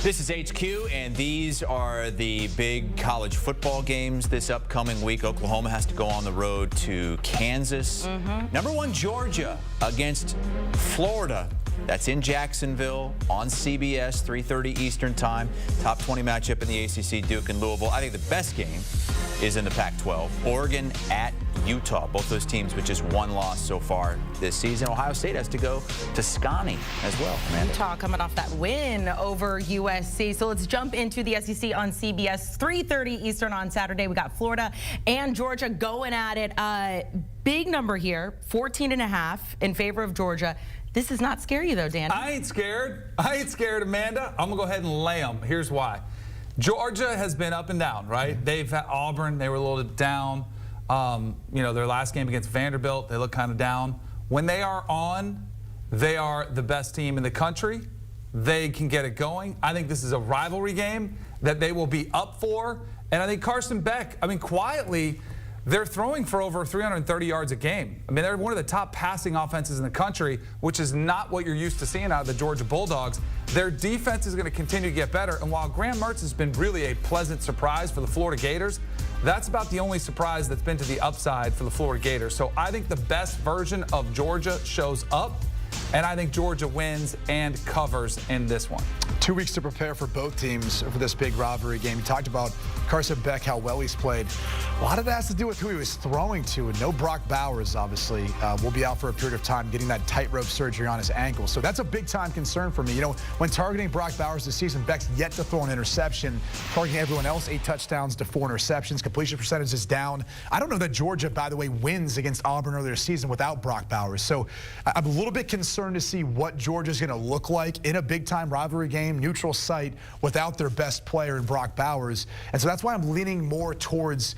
This is HQ, and these are the big college football games this upcoming week. Oklahoma has to go on the road to Kansas. Number 1, Georgia against Florida. That's in Jacksonville on CBS, 3:30 Eastern time. Top 20 matchup in the ACC, Duke and Louisville. I think the best game is in the Pac-12. Oregon at Utah. Both those teams with just one loss so far this season. Ohio State has to go to Scotty as well. Amanda. Utah coming off that win over USC. So let's jump into the SEC on CBS, 3:30 Eastern on Saturday. We got Florida and Georgia going at it. Big number here, 14.5 in favor of Georgia. This does not scare you, though, Danny. I ain't scared. I ain't scared, Amanda. I'm going to go ahead and lay them. Here's why. Georgia has been up and down, right? They've had Auburn. They were a little down. Their last game against Vanderbilt, they look kind of down. When they are on, they are the best team in the country. They can get it going. I think this is a rivalry game that they will be up for. And I think Carson Beck, quietly, they're throwing for over 330 yards a game. They're one of the top passing offenses in the country, which is not what you're used to seeing out of the Georgia Bulldogs. Their defense is going to continue to get better. And while Graham Mertz has been really a pleasant surprise for the Florida Gators, that's about the only surprise that's been to the upside for the Florida Gators. So I think the best version of Georgia shows up. And I think Georgia wins and covers in this one. 2 weeks to prepare for both teams for this big rivalry game. You talked about Carson Beck, how well he's played. A lot of that has to do with who he was throwing to. And no Brock Bowers, obviously, will be out for a period of time getting that tightrope surgery on his ankle. So that's a big-time concern for me. When targeting Brock Bowers this season, Beck's yet to throw an interception. Targeting everyone else, 8 touchdowns to 4 interceptions. Completion percentage is down. I don't know that Georgia, by the way, wins against Auburn earlier this season without Brock Bowers. So I'm a little bit concerned to see what Georgia's going to look like in a big-time rivalry game, neutral site, without their best player in Brock Bowers. And so that's why I'm leaning more towards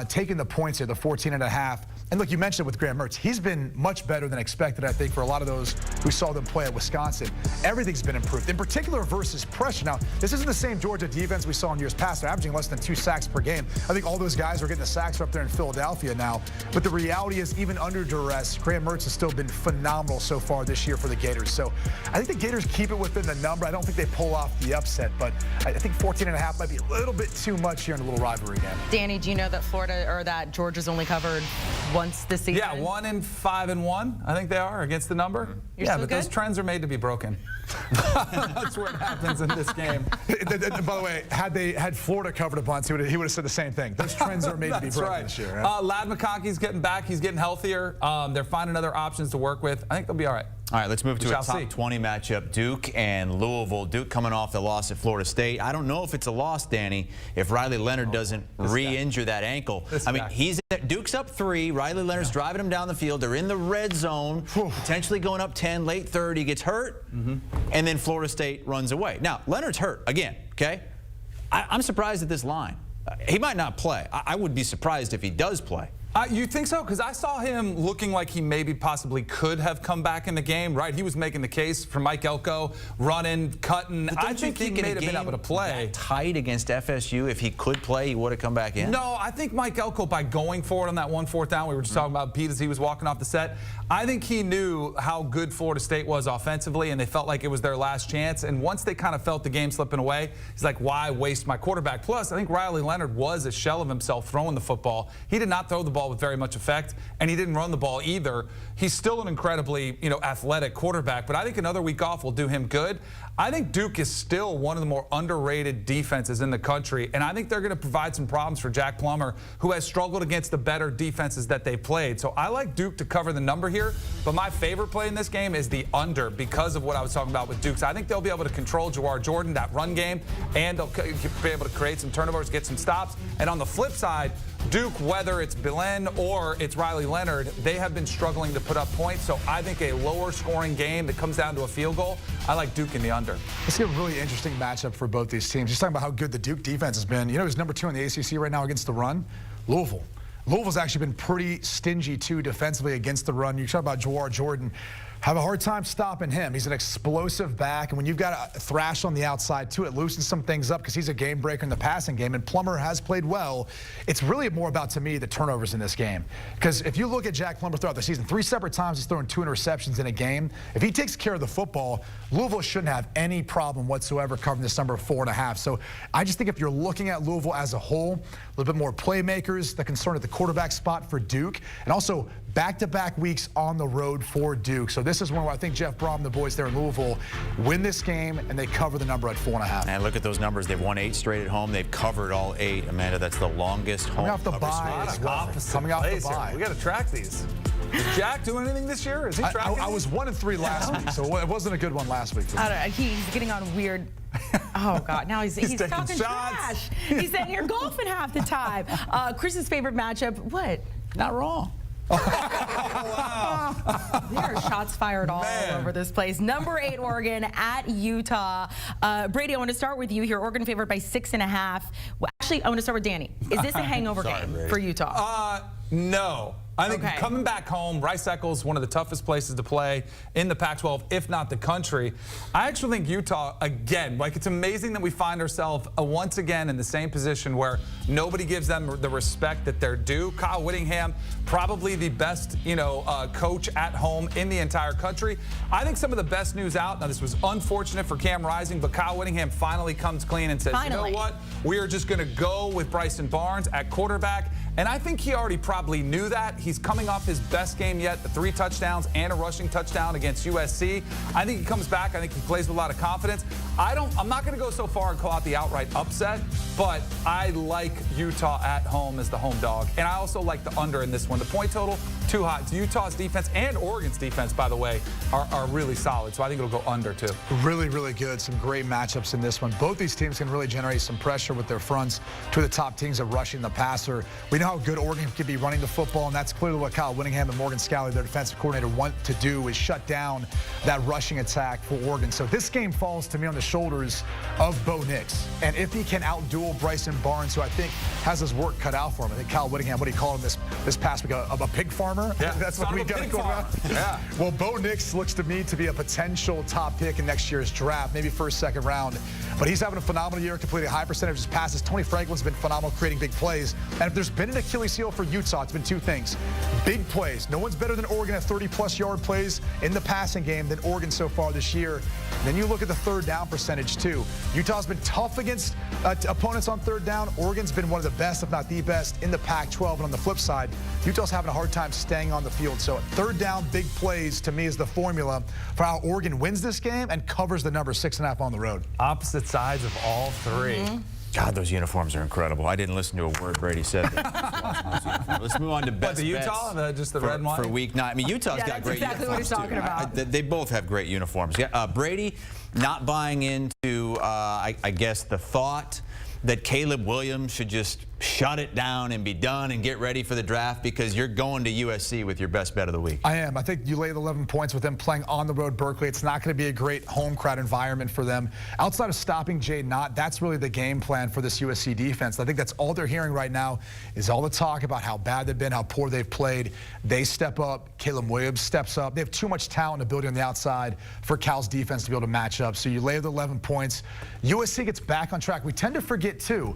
taking the points here, the 14.5. And look, you mentioned it with Graham Mertz. He's been much better than expected, I think, for a lot of those who saw them play at Wisconsin. Everything's been improved, in particular versus pressure. Now, this isn't the same Georgia defense we saw in years past. They're averaging less than 2 sacks per game. I think all those guys are getting the sacks up there in Philadelphia now. But the reality is, even under duress, Graham Mertz has still been phenomenal so far this year for the Gators. So I think the Gators keep it within the number. I don't think they pull off the upset, but I think 14.5 might be a little bit too much here in a little rivalry game. Danny, do you know that that Georgia's only covered once this season? Yeah, 1-5-1, I think they are against the number. You're but those trends are made to be broken. That's what happens in this game. By the way, had Florida covered a bunt, he would have said the same thing. Those trends are made to be broken this year. Right? Ladd McConkey's getting back. He's getting healthier. They're finding other options to work with. I think they'll be all right. All right, let's move to a top 20 matchup, Duke and Louisville. Duke coming off the loss at Florida State. I don't know if it's a loss, Danny, if Riley Leonard doesn't re-injure that ankle. Duke's up 3. Riley Leonard's driving him down the field. They're in the red zone, potentially going up 10, late 30, gets hurt, and then Florida State runs away. Now, Leonard's hurt again, okay? I'm surprised at this line. He might not play. I would be surprised if he does play. You think so? Because I saw him looking like he maybe possibly could have come back in the game, right? He was making the case for Mike Elko, running, cutting. I think he may have been able to play. That tight against FSU, if he could play, he would have come back in? No, I think Mike Elko, by going for it on that 1 4th down, we were just talking about Pete as he was walking off the set, I think he knew how good Florida State was offensively, and they felt like it was their last chance. And once they kind of felt the game slipping away, he's like, why waste my quarterback? Plus, I think Riley Leonard was a shell of himself throwing the football. He did not throw the ball with very much effect, and he didn't run the ball either. He's still an incredibly, athletic quarterback, but I think another week off will do him good. I think Duke is still one of the more underrated defenses in the country, and I think they're going to provide some problems for Jack Plummer, who has struggled against the better defenses that they've played. So I like Duke to cover the number here, but my favorite play in this game is the under because of what I was talking about with Duke. So I think they'll be able to control Jawar Jordan, that run game, and they'll be able to create some turnovers, get some stops. And on the flip side, Duke, whether it's Belen or it's Riley Leonard, they have been struggling to put up points. So I think a lower scoring game that comes down to a field goal, I like Duke in the under. It's a really interesting matchup for both these teams. Just talking about how good the Duke defense has been. Who's number 2 in the ACC right now against the run? Louisville. Louisville's actually been pretty stingy, too, defensively against the run. You talk about Jawar Jordan. Have a hard time stopping him. He's an explosive back, and when you've got a Thrash on the outside too, it loosens some things up because he's a game breaker in the passing game, and Plummer has played well. It's really more about, to me, the turnovers in this game. Because if you look at Jack Plummer throughout the season, 3 separate times he's thrown 2 interceptions in a game. If he takes care of the football, Louisville shouldn't have any problem whatsoever covering this number of 4.5. So I just think if you're looking at Louisville as a whole, a little bit more playmakers, the concern at the quarterback spot for Duke, and also back-to-back weeks on the road for Duke. So this is one where I think Jeff Brom and the boys there in Louisville win this game, and they cover the number at 4.5. And look at those numbers. They've won 8 straight at home. They've covered all 8. Amanda, that's the longest home Coming off the bye as well. Coming off the bye. We got to track these. Is Jack doing anything this year? Is he tracking? I was 1-3 last week, so it wasn't a good one last week. I don't know. He's getting on weird. Oh God! Now he's talking trash. He's saying you're golfing half the time. Chris's favorite matchup. What? Not wrong. There are shots fired all over this place. Number 8, Oregon at Utah. Brady, I want to start with you here. Oregon favored by 6.5. Well, actually, I want to start with Danny. Is this a hangover game for Utah? No. I think coming back home, Rice Eccles, one of the toughest places to play in the Pac-12, if not the country. I actually think Utah, again, like it's amazing that we find ourselves once again in the same position where nobody gives them the respect that they're due. Kyle Whittingham, probably the best, coach at home in the entire country. I think some of the best news out, now this was unfortunate for Cam Rising, but Kyle Whittingham finally comes clean and says, you know what, we are just going to go with Bryson Barnes at quarterback. And I think he already probably knew that. He's coming off his best game yet, the 3 touchdowns and a rushing touchdown against USC. I think he comes back. I think he plays with a lot of confidence. I'm not going to go so far and call out the outright upset, but I like Utah at home as the home dog. And I also like the under in this one. The point total, too high. Utah's defense and Oregon's defense, by the way, are really solid. So I think it'll go under, too. Really, really good. Some great matchups in this one. Both these teams can really generate some pressure with their fronts. 2 of the top teams of rushing the passer. We know how good Oregon can be running the football, and that's clearly what Kyle Whittingham and Morgan Scalley, their defensive coordinator, want to do, is shut down that rushing attack for Oregon. So this game falls to me on the shoulders of Bo Nix. And if he can outduel Bryson Barnes, who I think has his work cut out for him. I think Kyle Whittingham, what do you call him this past week, a pig farmer? Yeah, that's what we got to go around. Yeah. Well, Bo Nix looks to me to be a potential top pick in next year's draft, maybe first, second round. But he's having a phenomenal year, completing a high percentage of his passes. Tony Franklin's been phenomenal creating big plays. And if there's been an Achilles heel for Utah, it's been 2 things. Big plays. No one's better than Oregon at 30-plus yard plays in the passing game than Oregon so far this year. And then you look at the 3rd down percentage, too. Utah's been tough against opponents on 3rd down. Oregon's been one of the best, if not the best, in the Pac-12. And on the flip side, Utah's having a hard time staying on the field. So 3rd down, big plays, to me, is the formula for how Oregon wins this game and covers the number 6.5 on the road. Opposite sides of all 3. God, those uniforms are incredible. I didn't listen to a word Brady said. Let's move on to best the Utah, bets just the red and white? for week 9. I mean, Utah's got great exactly uniforms, what he's talking about. They both have great uniforms. Yeah, Brady not buying into, I guess, the thought that Caleb Williams should just shut it down and be done and get ready for the draft because you're going to USC with your best bet of the week. I am. I think you laid 11 points with them playing on the road Berkeley. It's not going to be a great home crowd environment for them. Outside of stopping Jay Knott, that's really the game plan for this USC defense. I think that's all they're hearing right now is all the talk about how bad they've been, how poor they've played. They step up. Caleb Williams steps up. They have too much talent and ability on the outside for Cal's defense to be able to match up. So you lay the 11 points. USC gets back on track. We tend to forget, too,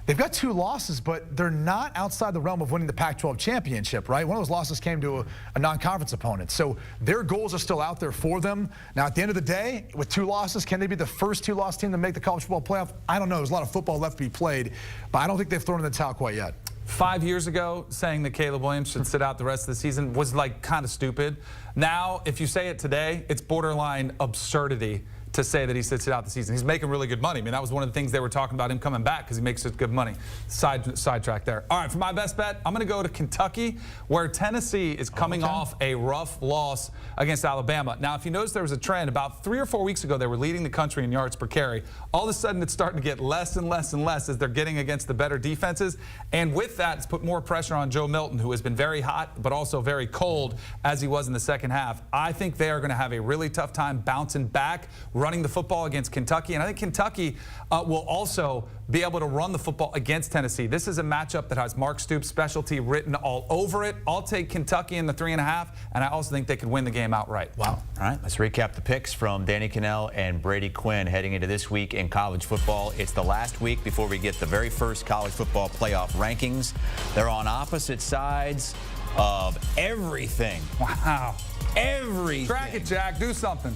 they've got 2 losses, but they're not outside the realm of winning the Pac-12 championship, right? One of those losses came to a non-conference opponent. So their goals are still out there for them. Now, at the end of the day, with 2 losses, can they be the first 2-loss team to make the college football playoff? I don't know. There's a lot of football left to be played, but I don't think they've thrown in the towel quite yet. 5 years ago, saying that Caleb Williams should sit out the rest of the season was like kind of stupid. Now, if you say it today, it's borderline absurdity to say that he sits it out the season. He's making really good money. I mean, that was one of the things they were talking about him coming back because he makes such good money. Sidetrack there. All right, for my best bet, I'm going to go to Kentucky, where Tennessee is coming off a rough loss against Alabama. Now, if you notice, there was a trend about 3 or 4 weeks ago. They were leading the country in yards per carry. All of a sudden, it's starting to get less and less and less as they're getting against the better defenses. And with that, it's put more pressure on Joe Milton, who has been very hot, but also very cold as he was in the second half. I think they are going to have a really tough time bouncing back, running the football against Kentucky, and I think Kentucky will also be able to run the football against Tennessee. This is a matchup that has Mark Stoops' specialty written all over it. I'll take Kentucky in the 3.5, and I also think they could win the game outright. Wow. All right, let's recap the picks from Danny Kanell and Brady Quinn heading into this week in college football. It's the last week before we get the very first college football playoff rankings. They're on opposite sides of everything. Wow. Everything. Track it, Jack. Do something.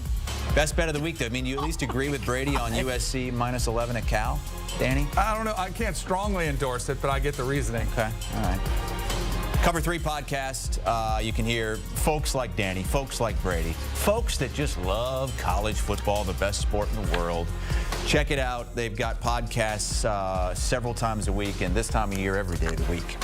Best bet of the week, though. I mean, you at least agree with Brady on USC minus 11 at Cal, Danny? I don't know. I can't strongly endorse it, but I get the reasoning. Okay. All right. Cover 3 podcast. You can hear folks like Danny, folks like Brady, folks that just love college football, the best sport in the world. Check it out. They've got podcasts several times a week, and this time of year, every day of the week.